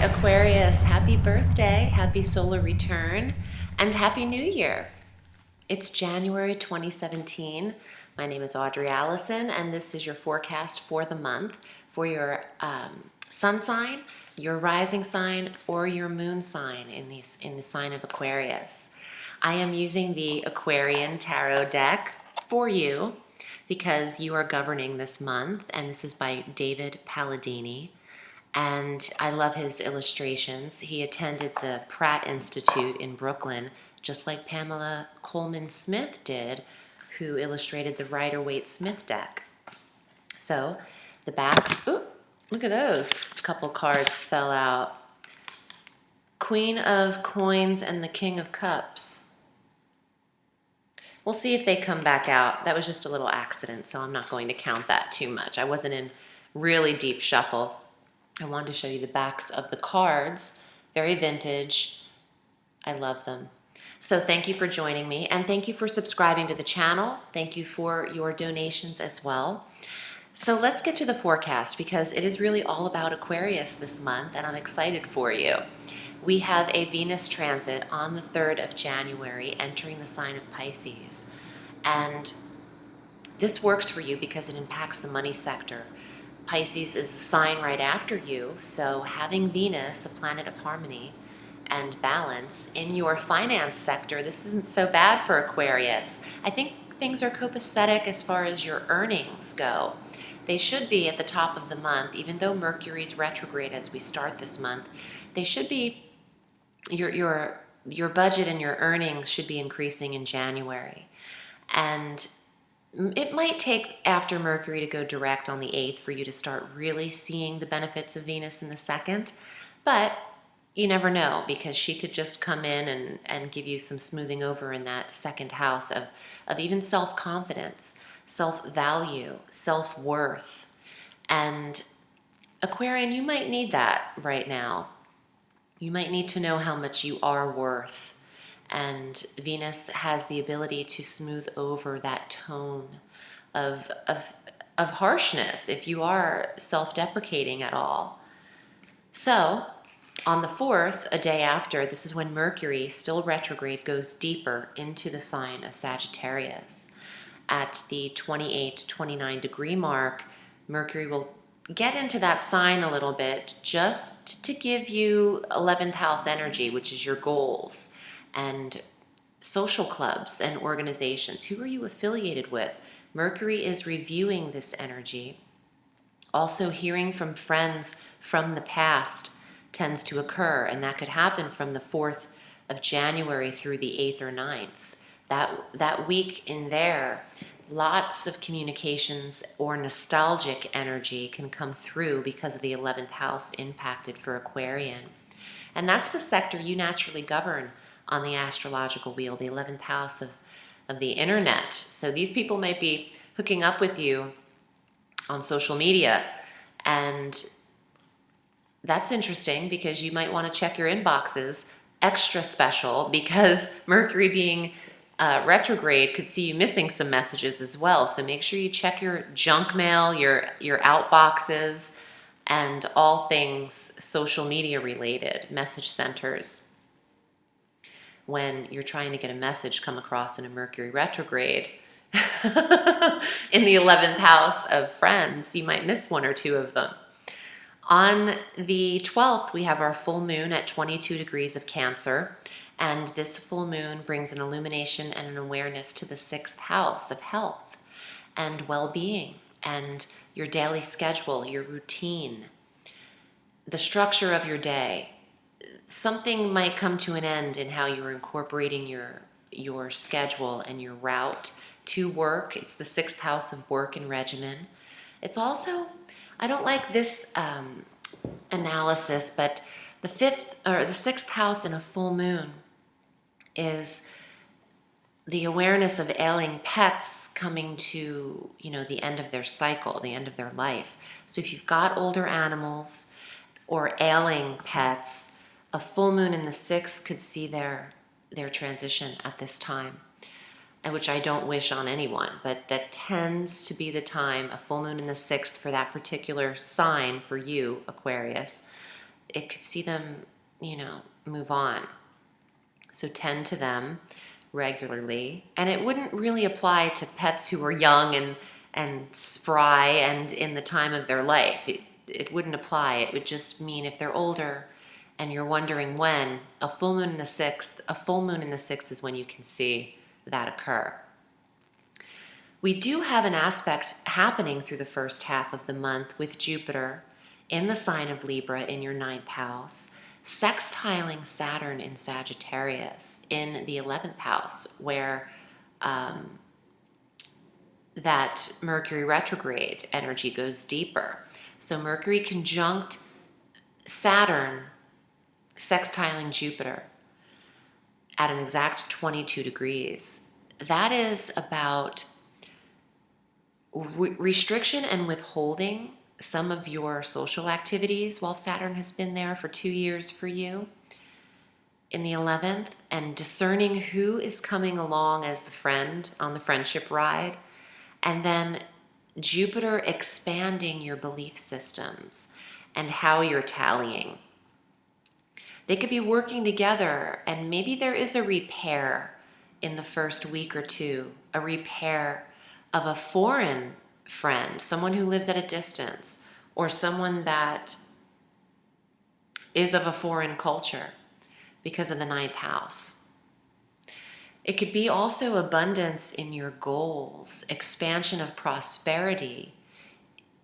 Aquarius, happy birthday, happy solar return, and happy new year. It's January 2017. My name is Audrey Alison, and this is your forecast for the month for your sun sign, your rising sign, or your moon sign in the sign of Aquarius. I am using the Aquarian Tarot deck for you because you are governing this month, and this is by David Palladini. And I love his illustrations. He attended the Pratt Institute in Brooklyn, just like Pamela Coleman Smith did, who illustrated the Rider-Waite-Smith deck. So the backs, ooh, look at those. A couple cards fell out. Queen of Coins and the King of Cups. We'll see if they come back out. That was just a little accident, so I'm not going to count that too much. I wasn't in really deep shuffle. I wanted to show you the backs of the cards. Very vintage. I love them. So thank you for joining me, and thank you for subscribing to the channel. Thank you for your donations as well. So let's get to the forecast because it is really all about Aquarius this month, and I'm excited for you. We have a Venus transit on the 3rd of January entering the sign of Pisces. And this works for you because it impacts the money sector. Pisces is the sign right after you, so having Venus, the planet of harmony and balance, in your finance sector, this isn't so bad for Aquarius. I think things are copacetic as far as your earnings go. They should be at the top of the month, even though Mercury's retrograde as we start this month. They should be, your budget and your earnings should be increasing in January. And it might take after Mercury to go direct on the 8th for you to start really seeing the benefits of Venus in the 2nd, but you never know because she could just come in and give you some smoothing over in that 2nd house of even self-confidence, self-value, self-worth. And Aquarian, you might need that right now. You might need to know how much you are worth. And Venus has the ability to smooth over that tone of harshness if you are self-deprecating at all. So on the 4th, a day after, this is when Mercury, still retrograde, goes deeper into the sign of Sagittarius. At the 28-29 degree mark, Mercury will get into that sign a little bit just to give you 11th house energy, which is your goals and social clubs and organizations. Who are you affiliated with? Mercury is reviewing this energy. Also, hearing from friends from the past tends to occur, and that could happen from the 4th of January through the 8th or 9th. That week in there, lots of communications or nostalgic energy can come through because of the 11th house impacted for Aquarian. And that's the sector you naturally govern on the astrological wheel, the 11th house of the internet. So these people might be hooking up with you on social media, and that's interesting because you might want to check your inboxes. Extra special because Mercury being retrograde could see you missing some messages as well. So make sure you check your junk mail, your outboxes, and all things social media related, message centers. When you're trying to get a message come across in a Mercury retrograde in the 11th house of friends, you might miss one or two of them. On the 12th, we have our full moon at 22 degrees of Cancer, and this full moon brings an illumination and an awareness to the 6th house of health and well-being and your daily schedule, your routine, the structure of your day. Something might come to an end in how you're incorporating your schedule and your route to work. It's the 6th house of work and regimen. It's also, I don't like this analysis, but the 6th house in a full moon is the awareness of ailing pets coming to, the end of their cycle, the end of their life. So if you've got older animals or ailing pets, a full moon in the 6th could see their transition at this time, and which I don't wish on anyone, but that tends to be the time, a full moon in the 6th for that particular sign for you, Aquarius, it could see them, move on. So tend to them regularly. And it wouldn't really apply to pets who are young and spry and in the time of their life. It wouldn't apply. It would just mean if they're older and you're wondering when, a full moon in the sixth is when you can see that occur. We do have an aspect happening through the first half of the month with Jupiter in the sign of Libra in your 9th house, sextiling Saturn in Sagittarius in the 11th house, where that Mercury retrograde energy goes deeper. So Mercury conjunct Saturn, sextiling Jupiter at an exact 22 degrees. That is about restriction and withholding some of your social activities while Saturn has been there for 2 years for you in the 11th, and discerning who is coming along as the friend on the friendship ride, and then Jupiter expanding your belief systems and how you're tallying. They could be working together, and maybe there is a repair in the first week or two, a repair of a foreign friend, someone who lives at a distance, or someone that is of a foreign culture because of the 9th house. It could be also abundance in your goals, expansion of prosperity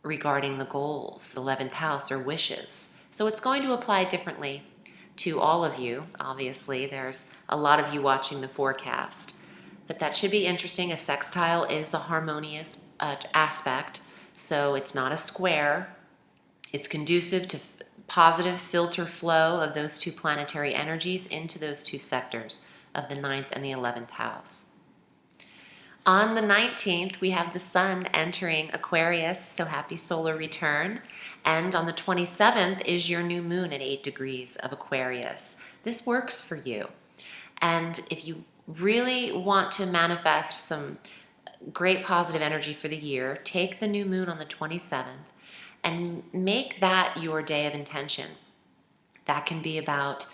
regarding the goals, the 11th house, or wishes. So it's going to apply differently to all of you. Obviously, there's a lot of you watching the forecast, but that should be interesting. A sextile is a harmonious aspect, so it's not a square. It's conducive to positive filter flow of those two planetary energies into those two sectors of the 9th and the 11th house. On the 19th, we have the Sun entering Aquarius, so happy solar return. And on the 27th is your new moon at 8 degrees of Aquarius. This works for you. And if you really want to manifest some great positive energy for the year, take the new moon on the 27th and make that your day of intention. That can be about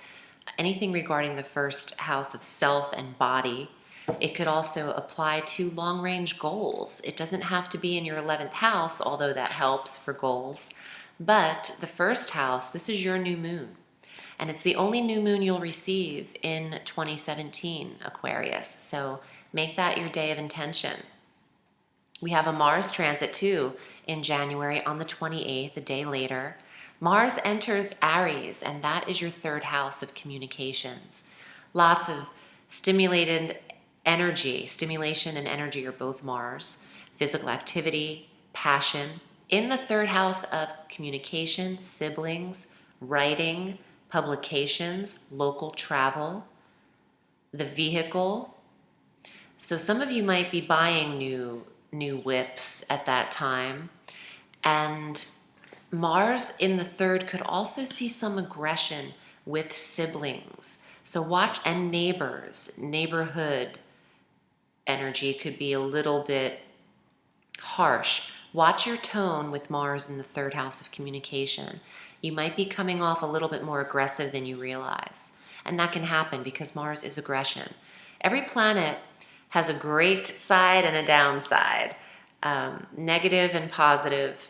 anything regarding the first house of self and body. It could also apply to long-range goals. It doesn't have to be in your 11th house, although that helps for goals. But the first house, this is your new moon. And it's the only new moon you'll receive in 2017, Aquarius. So make that your day of intention. We have a Mars transit too in January on the 28th, a day later. Mars enters Aries, and that is your 3rd house of communications. Lots of stimulation and energy are both Mars. Physical activity, passion. In the 3rd house of communication, siblings, writing, publications, local travel, the vehicle. So some of you might be buying new whips at that time. And Mars in the 3rd could also see some aggression with siblings. So watch, and neighbors, neighborhood energy could be a little bit harsh. Watch your tone with Mars in the 3rd house of communication. You might be coming off a little bit more aggressive than you realize. And that can happen because Mars is aggression. Every planet has a great side and a downside, negative and positive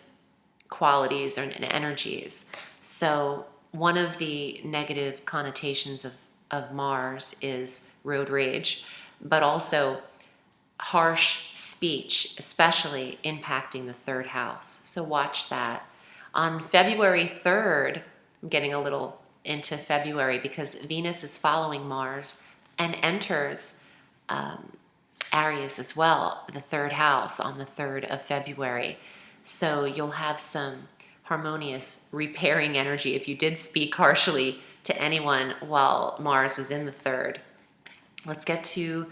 qualities and energies. So one of the negative connotations of Mars is road rage, but also harsh speech, especially impacting the 3rd house. So watch that. On February 3rd, I'm getting a little into February because Venus is following Mars and enters Aries as well, the 3rd house on the 3rd of February. So you'll have some harmonious repairing energy if you did speak harshly to anyone while Mars was in the 3rd. Let's get to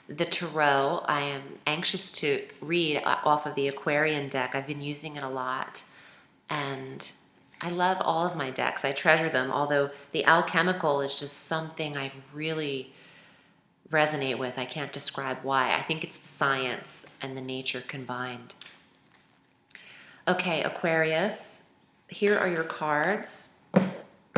the tarot. I am anxious to read off of the Aquarian deck. I've been using it a lot, and I love all of my decks. I treasure them, although the alchemical is just something I really resonate with. I can't describe why. I think it's the science and the nature combined. Okay, Aquarius, here are your cards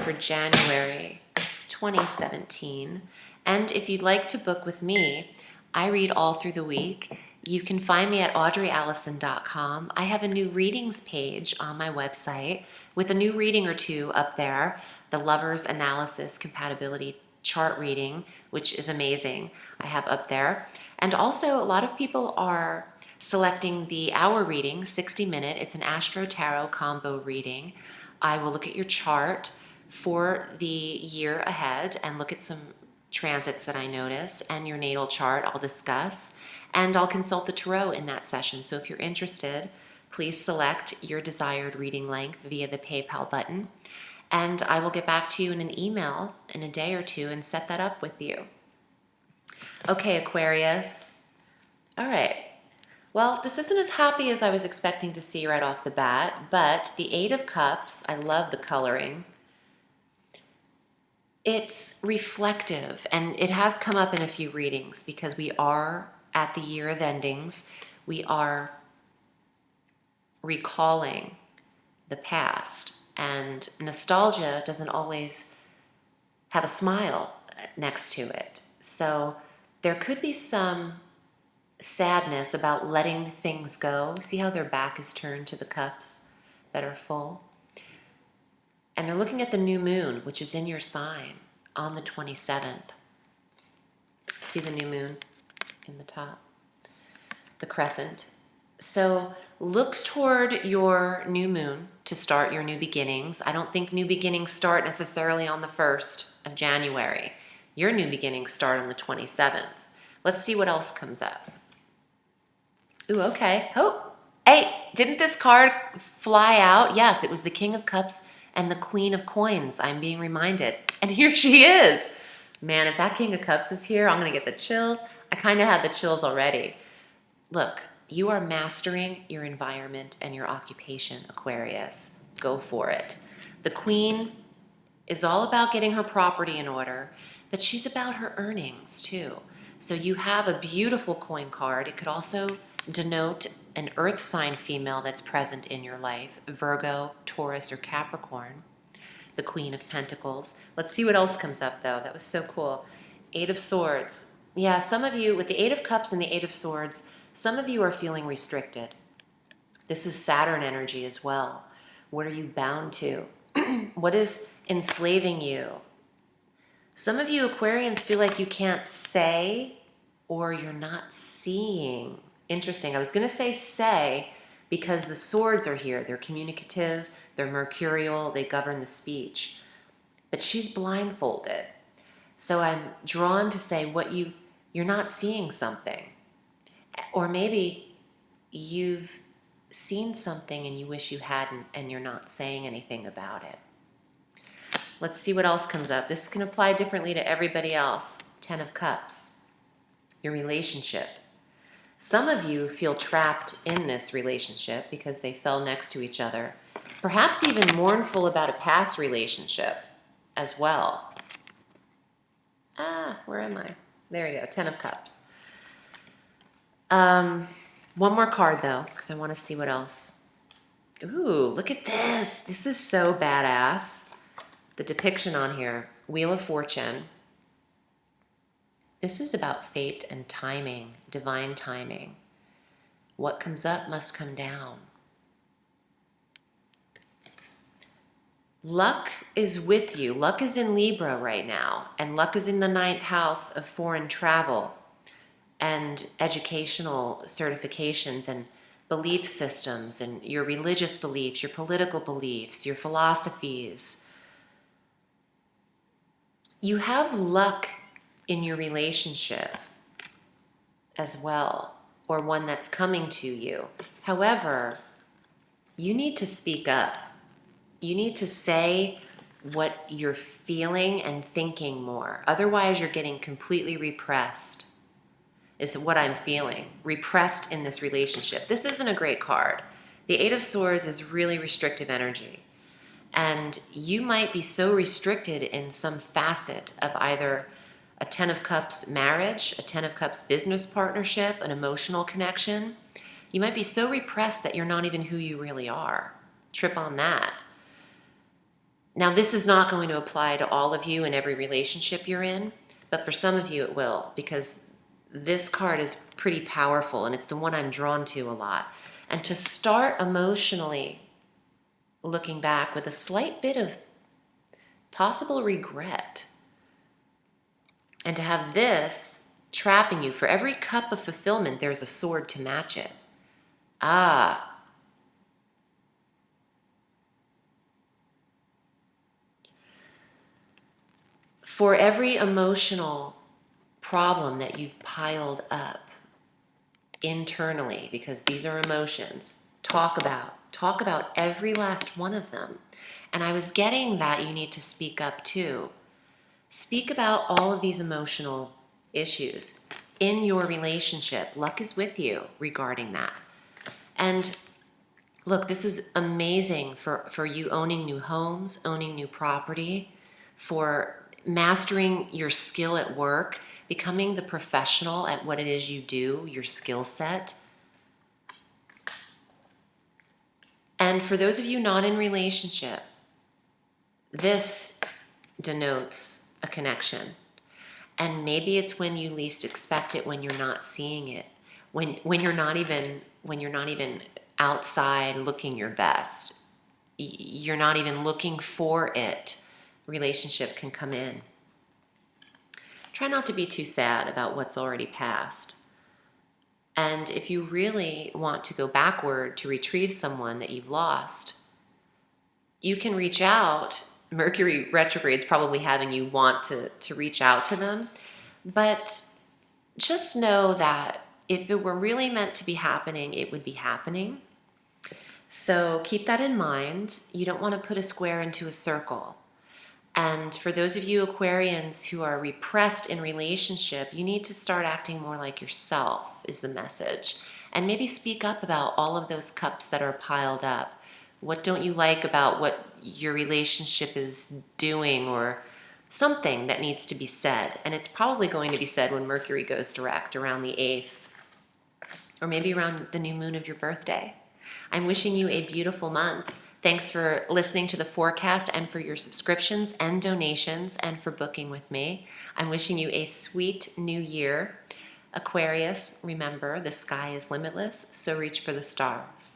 for January 2017. And if you'd like to book with me, I read all through the week. You can find me at audreyalison.com. I have a new readings page on my website with a new reading or two up there. The Lover's Analysis Compatibility Chart reading, which is amazing, I have up there. And also, a lot of people are selecting the hour reading, 60-minute. It's an Astro Tarot combo reading. I will look at your chart for the year ahead and look at some transits that I notice, and your natal chart I'll discuss, and I'll consult the tarot in that session. So if you're interested, please select your desired reading length via the PayPal button, and I will get back to you in an email in a day or two and set that up with you. Okay, Aquarius. All right. Well, this isn't as happy as I was expecting to see right off the bat, but the Eight of Cups, I love the coloring. It's reflective, and it has come up in a few readings because we are at the year of endings. We are recalling the past, and nostalgia doesn't always have a smile next to it. So there could be some sadness about letting things go. See how their back is turned to the cups that are full? And they're looking at the new moon, which is in your sign on the 27th. See the new moon in the top? The crescent. So look toward your new moon to start your new beginnings. I don't think new beginnings start necessarily on the 1st of January. Your new beginnings start on the 27th. Let's see what else comes up. Ooh, okay. Oh, hey, didn't this card fly out? Yes, it was the King of Cups and the Queen of Coins. I'm being reminded. And here she is. Man, if that King of Cups is here, I'm going to get the chills. I kind of had the chills already. Look, you are mastering your environment and your occupation, Aquarius. Go for it. The Queen is all about getting her property in order, but she's about her earnings too. So you have a beautiful coin card. It could also denote an earth sign female that's present in your life, Virgo, Taurus, or Capricorn, the Queen of Pentacles. Let's see what else comes up, though. That was so cool. Eight of Swords. Yeah, some of you, with the Eight of Cups and the Eight of Swords, some of you are feeling restricted. This is Saturn energy as well. What are you bound to? What is enslaving you? Some of you Aquarians feel like you can't say, or you're not seeing. Interesting. I was going to say because the swords are here. They're communicative, they're mercurial, they govern the speech. But she's blindfolded. So I'm drawn to say what you're not seeing something. Or maybe you've seen something and you wish you hadn't, and you're not saying anything about it. Let's see what else comes up. This can apply differently to everybody else. Ten of Cups. Your relationship. Some of you feel trapped in this relationship because they fell next to each other. Perhaps even mournful about a past relationship as well. Where am I? There you go, Ten of Cups. One more card though, because I want to see what else. Ooh, look at this. This is so badass. The depiction on here, Wheel of Fortune. This is about fate and timing, divine timing. What comes up must come down. Luck is with you. Luck is in Libra right now, and luck is in the 9th house of foreign travel and educational certifications and belief systems and your religious beliefs, your political beliefs, your philosophies. You have luck in your relationship as well, or one that's coming to you. However, you need to speak up. You need to say what you're feeling and thinking more. Otherwise, you're getting completely repressed, is what I'm feeling. Repressed in this relationship. This isn't a great card. The Eight of Swords is really restrictive energy. And you might be so restricted in some facet of either a Ten of Cups marriage, a Ten of Cups business partnership, an emotional connection. You might be so repressed that you're not even who you really are. Trip on that. Now, this is not going to apply to all of you in every relationship you're in, but for some of you it will, because this card is pretty powerful and it's the one I'm drawn to a lot. And to start emotionally looking back with a slight bit of possible regret, and to have this trapping you, for every cup of fulfillment, there's a sword to match it. Ah. For every emotional problem that you've piled up internally, because these are emotions, talk about every last one of them. And I was getting that you need to speak up too. Speak about all of these emotional issues in your relationship. Luck is with you regarding that. And look, this is amazing for you owning new homes, owning new property, for mastering your skill at work, becoming the professional at what it is you do, your skill set. And for those of you not in relationship, this denotes a connection. And maybe it's when you least expect it, when you're not seeing it, when you're not even outside looking your best. You're not even looking for it. Relationship can come in. Try not to be too sad about what's already passed. And if you really want to go backward to retrieve someone that you've lost, you can reach out. Mercury retrograde is probably having you want to reach out to them. But just know that if it were really meant to be happening, it would be happening. So keep that in mind. You don't want to put a square into a circle. And for those of you Aquarians who are repressed in relationship, you need to start acting more like yourself, is the message. And maybe speak up about all of those cups that are piled up. What don't you like about what your relationship is doing, or something that needs to be said? And it's probably going to be said when Mercury goes direct around the 8th, or maybe around the new moon of your birthday. I'm wishing you a beautiful month. Thanks for listening to the forecast, and for your subscriptions and donations, and for booking with me. I'm wishing you a sweet new year. Aquarius, remember, the sky is limitless, so reach for the stars.